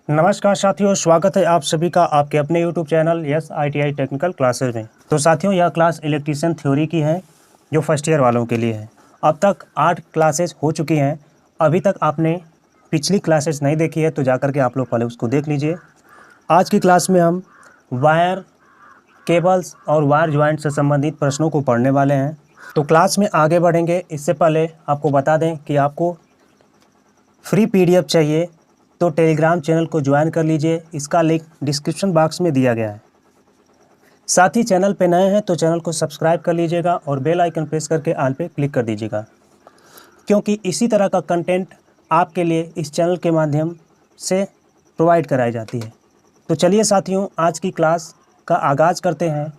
नमस्कार साथियों, स्वागत है आप सभी का आपके अपने YouTube channel yes ITI technical classes में। तो साथियों, यह क्लास इलेक्ट्रीशियन थ्योरी की है जो फर्स्ट ईयर वालों के लिए है। अब तक 8 क्लासेज हो चुकी हैं। अभी तक आपने पिछली क्लासेज नहीं देखी है तो जाकर के आप लोग पहले उसको देख लीजिए। आज की क्लास में हम वायर, केबल्स और वायर ज्वाइंट से संबंधित प्रश्नों को पढ़ने वाले हैं। तो क्लास में आगे बढ़ेंगे इससे पहले आपको बता दें कि आपको फ्री PDF चाहिए तो टेलीग्राम चैनल को ज्वाइन कर लीजिए। इसका लिंक डिस्क्रिप्शन बॉक्स में दिया गया है। साथ ही चैनल पे नए हैं तो चैनल को सब्सक्राइब कर लीजिएगा और बेल आइकन प्रेस करके ऑल पे क्लिक कर दीजिएगा, क्योंकि इसी तरह का कंटेंट आपके लिए इस चैनल के माध्यम से प्रोवाइड कराई जाती है। तो चलिए साथियों, आज की क्लास का आगाज़ करते हैं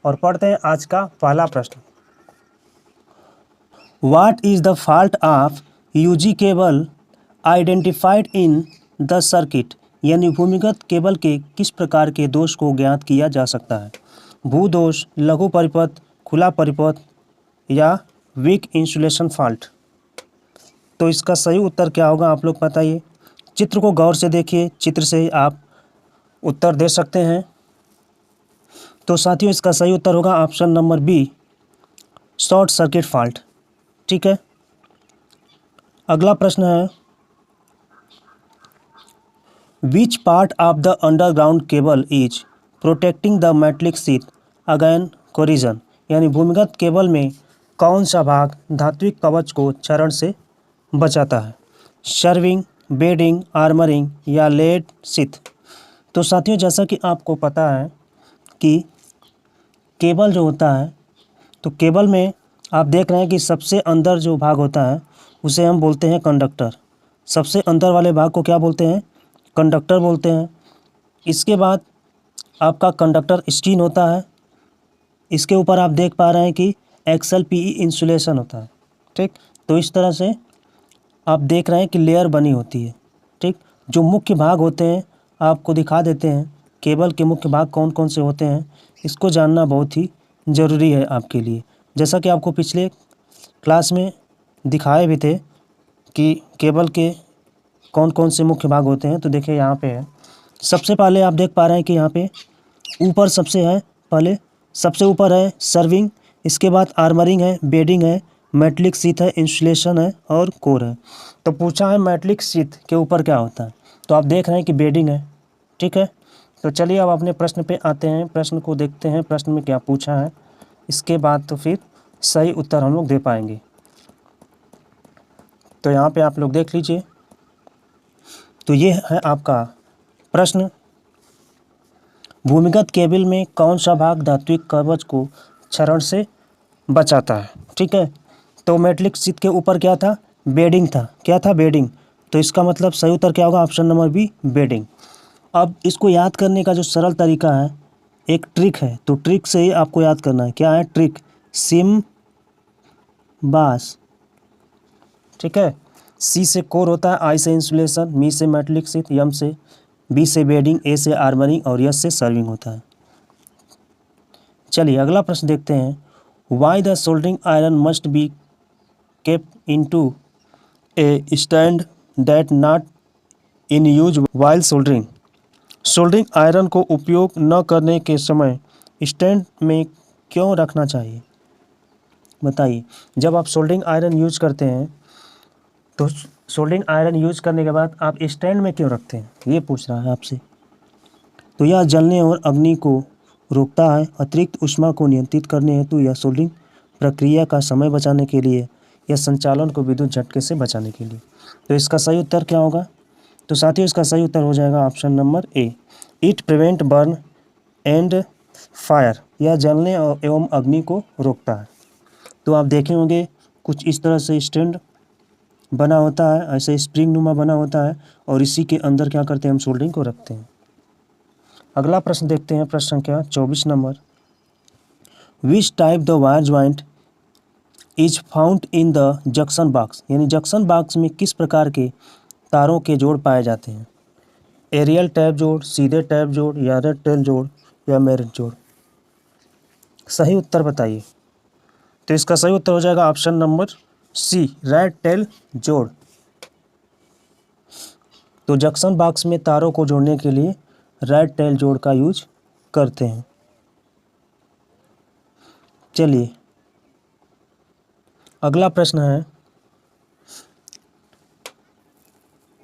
और पढ़ते हैं आज का पहला प्रश्न। What is the fault of UG cable identified in the circuit, यानी भूमिगत केबल के किस प्रकार के दोष को ज्ञात किया जा सकता है? भूदोष, लघु परिपथ, खुला परिपथ या वीक इंसुलेशन फॉल्ट। तो इसका सही उत्तर क्या होगा आप लोग बताइए। चित्र को गौर से देखिए, चित्र से ही आप उत्तर दे सकते हैं। तो साथियों, इसका सही उत्तर होगा option number B, short circuit fault. ठीक है, अगला प्रश्न है, Which part of the underground cable is protecting the metallic sheath against corrosion, यानी भूमिगत केबल में कौन सा भाग धात्विक कवच को क्षरण से बचाता है? सर्विंग, बेडिंग, आर्मरिंग या लेड शीथ। तो साथियों, जैसा कि आपको पता है कि केबल जो होता है, तो केबल में आप देख रहे हैं कि सबसे अंदर जो भाग होता है उसे हम बोलते हैं कंडक्टर। सबसे अंदर वाले भाग को क्या बोलते हैं? कंडक्टर बोलते हैं। इसके बाद आपका कंडक्टर स्टीन होता है। इसके ऊपर आप देख पा रहे हैं कि XLPE इंसुलेशन होता है। ठीक, तो इस तरह से आप देख रहे हैं कि लेयर बनी होती है। ठीक, जो मुख्य भाग होते हैं आपको दिखा देते हैं। केबल के मुख्य भाग कौन कौन से होते हैं, इसको जानना बहुत ही ज़रूरी है आपके लिए। जैसा कि आपको पिछले क्लास में दिखाए भी थे कि केबल के कौन कौन से मुख्य भाग होते हैं। तो देखिए यहाँ पे है, सबसे पहले आप देख पा रहे हैं कि यहाँ पे ऊपर सबसे है, पहले सबसे ऊपर है सर्विंग, इसके बाद आर्मरिंग है, बेडिंग है, मेटलिक शीथ है, इंसुलेशन है और कोर है। तो पूछा है मेटलिक शीथ के ऊपर क्या होता है, तो आप देख रहे हैं कि बेडिंग है। ठीक है, तो चलिए अब अपने प्रश्न पे आते हैं। प्रश्न को देखते हैं, प्रश्न में क्या पूछा है, इसके बाद तो फिर सही उत्तर हम लोग दे पाएंगे। तो यहाँ पे आप लोग देख लीजिए, तो ये है आपका प्रश्न, भूमिगत केबल में कौन सा भाग धात्विक कवच को क्षरण से बचाता है? ठीक है, तो मेटलिक शीथ के ऊपर क्या था? बेडिंग था। क्या था? बेडिंग। तो इसका मतलब सही उत्तर क्या होगा? Option number B, bedding. अब इसको याद करने का जो सरल तरीका है, एक ट्रिक है, तो ट्रिक से ही आपको याद करना है। क्या है ट्रिक? सिम बास। ठीक है, सी से कोर होता है, आई से इंसुलेशन, मी से मेटलिक शीथ, एम से, बी से बेडिंग, ए से आर्मरिंग और एस से सर्विंग होता है। चलिए अगला प्रश्न देखते हैं। Why the soldering iron must be kept into A stand that not in use while soldering. Soldering iron को उपयोग न करने के समय स्टैंड में क्यों रखना चाहिए? बताइए। जब आप सोल्डरिंग आयरन यूज करते हैं तो सोल्डरिंग आयरन यूज करने के बाद आप स्टैंड में क्यों रखते हैं, ये पूछ रहा है आपसे। तो यह जलने और अग्नि को रोकता है, अतिरिक्त ऊष्मा को नियंत्रित करने हेतु, यह सोल्डरिंग प्रक्रिया का समय बचाने के लिए, या संचालन को विद्युत झटके से बचाने के लिए। तो इसका सही उत्तर क्या होगा? तो साथियों, इसका सही उत्तर हो जाएगा option number A, it prevent burn and fire, यह जलने एवं अग्नि को रोकता है। तो आप देखे होंगे कुछ इस तरह से स्टैंड बना होता है, ऐसे स्प्रिंग नुमा बना होता है, और इसी के अंदर क्या करते हैं, हम सोल्डरिंग को रखते हैं। अगला प्रश्न देखते हैं, प्रश्न संख्या 24 number. Which type the wire joint is found in the junction box, यानी जंक्शन बॉक्स में किस प्रकार के तारों के जोड़ पाए जाते हैं? एरियल टैप जोड़, सीधे टैप जोड़, या रेड टेल जोड़, या मेरिट जोड़। सही उत्तर बताइए। तो इसका सही उत्तर हो जाएगा option number C, red tail जोड़। तो जंक्शन बॉक्स में तारों को जोड़ने के लिए रेड टेल जोड़ का यूज करते हैं। चलिए अगला प्रश्न है,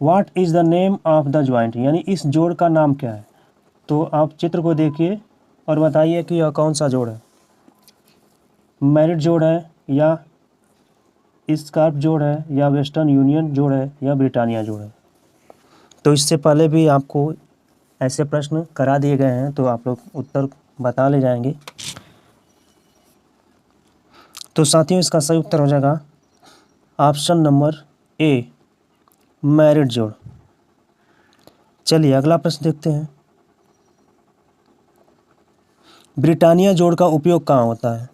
what is the name of the joint, यानी इस जोड़ का नाम क्या है। तो आप चित्र को देखिए और बताइए कि यह कौन सा जोड़ है, मेरिट जोड़ है या स्कार्प जोड़ है या वेस्टर्न यूनियन जोड़ है या ब्रिटानिया जोड़ है। तो इससे पहले भी आपको ऐसे प्रश्न करा दिए गए हैं, तो आप लोग उत्तर बता ले जाएंगे। तो साथियों इसका सही उत्तर हो जाएगा ऑप्शन नंबर ए, मेरिट जोड़। चलिए अगला प्रश्न देखते हैं, ब्रिटानिया जोड़ का उपयोग कहाँ होता है,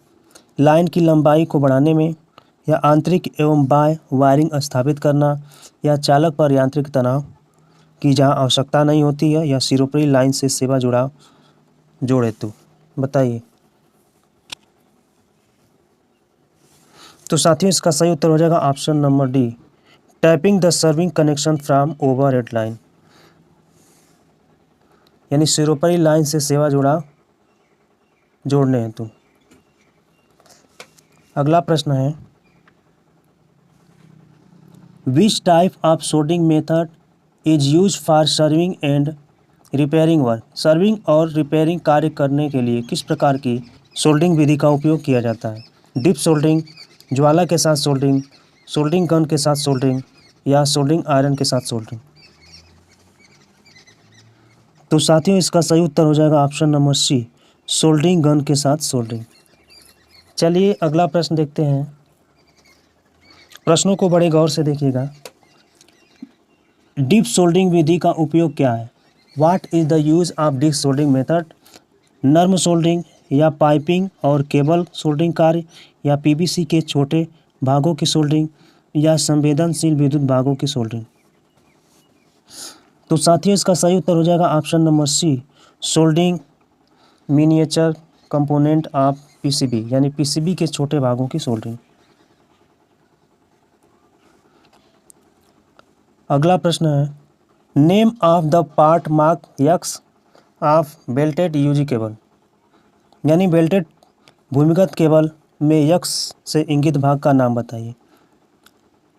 लाइन की लंबाई को बढ़ाने में, या आंतरिक एवं बाह्य वायरिंग स्थापित करना, या चालक पर यांत्रिक तनाव की जहाँ आवश्यकता नहीं होती है, या सिरोपरी लाइन से सेवा जुड़ाव जोड़ हेतु। बताइए। तो साथियों इसका सही उत्तर हो जाएगा option number D, tapping the serving connection from over head line, यानी सिरोपरी लाइन से सेवा जुड़ाव जोड़ने हेतु। अगला प्रश्न है, which type of soldering method is use for serving and repairing work, serving और रिपेयरिंग कार्य करने के लिए किस प्रकार की सोल्डिंग विधि का उपयोग किया जाता है, डिप सोल्डिंग, ज्वाला के साथ सोल्डिंग, सोल्डिंग गन के साथ सोल्डिंग, या सोल्डिंग आयरन के साथ सोल्डिंग। तो साथियों इसका सही उत्तर हो जाएगा option number C, soldering gun के साथ सोल्डिंग। चलिए अगला प्रश्न देखते हैं, प्रश्नों को बड़े गौर से देखिएगा। डीप सोल्डिंग विधि का उपयोग क्या है, what is the use of deep soldering method, नर्म सोल्डिंग या पाइपिंग और केबल सोल्डिंग कार्य, या पीवीसी के छोटे भागों की सोल्डिंग, या संवेदनशील विद्युत भागों की सोल्डिंग। तो साथियों इसका सही उत्तर हो जाएगा option number C, soldering miniature component of PCB, यानी पीसीबी के छोटे भागों की सोल्डिंग। अगला प्रश्न है, name of the part mark X of belted UG cable, यानी बेल्टेड भूमिगत केबल में एक्स से इंगित भाग का नाम बताइए,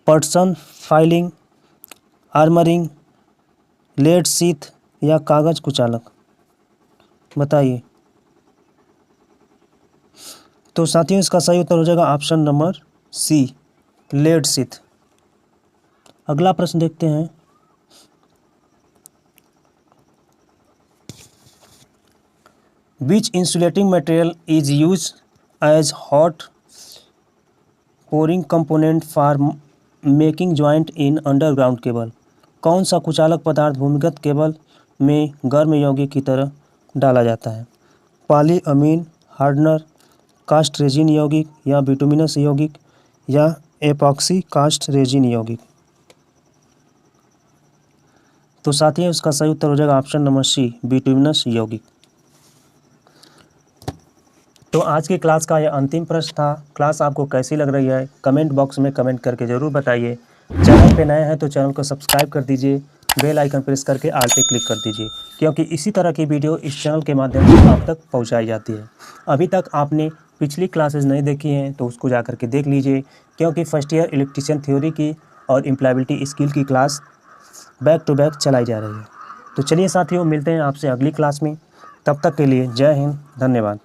पर्सन, फाइलिंग, आर्मरिंग, लेड सीथ, या कागज कुचालक। बताइए। तो साथियों इसका सही उत्तर हो जाएगा option number C, lead sheath. अगला प्रश्न देखते हैं, which insulating material is use as hot pouring component for making joint in underground cable, कौन सा कुचालक पदार्थ भूमिगत केबल में गर्म यौगिक की तरह डाला जाता है, पॉली अमीन हार्डनर, कास्ट रेजिन यौगिक, या बिटुमिनस यौगिक, या एपॉक्सी कास्ट रेजिन यौगिक। तो साथियों इसका सही उत्तर हो जाएगा ऑप्शन नंबर सी, बिटुमिनस यौगिक। तो आज की क्लास का यह अंतिम प्रश्न था। क्लास आपको कैसी लग रही है कमेंट बॉक्स में कमेंट करके ज़रूर बताइए। चैनल पे नए हैं तो चैनल को सब्सक्राइब कर दीजिए, बेल आइकन प्रेस करके ऑल पे क्लिक कर दीजिए, क्योंकि इसी तरह की वीडियो इस चैनल के माध्यम से आप तक पहुंचाई जाती है। अभी तक आपने पिछली क्लासेस नहीं देखी हैं तो उसको जा कर के देख लीजिए, क्योंकि फर्स्ट ईयर इलेक्ट्रीशियन थ्योरी की और इम्प्लॉयबिलिटी स्किल की क्लास बैक टू बैक चलाई जा रही है। तो चलिए साथियों, मिलते हैं आपसे अगली क्लास में। तब तक के लिए जय हिंद, धन्यवाद।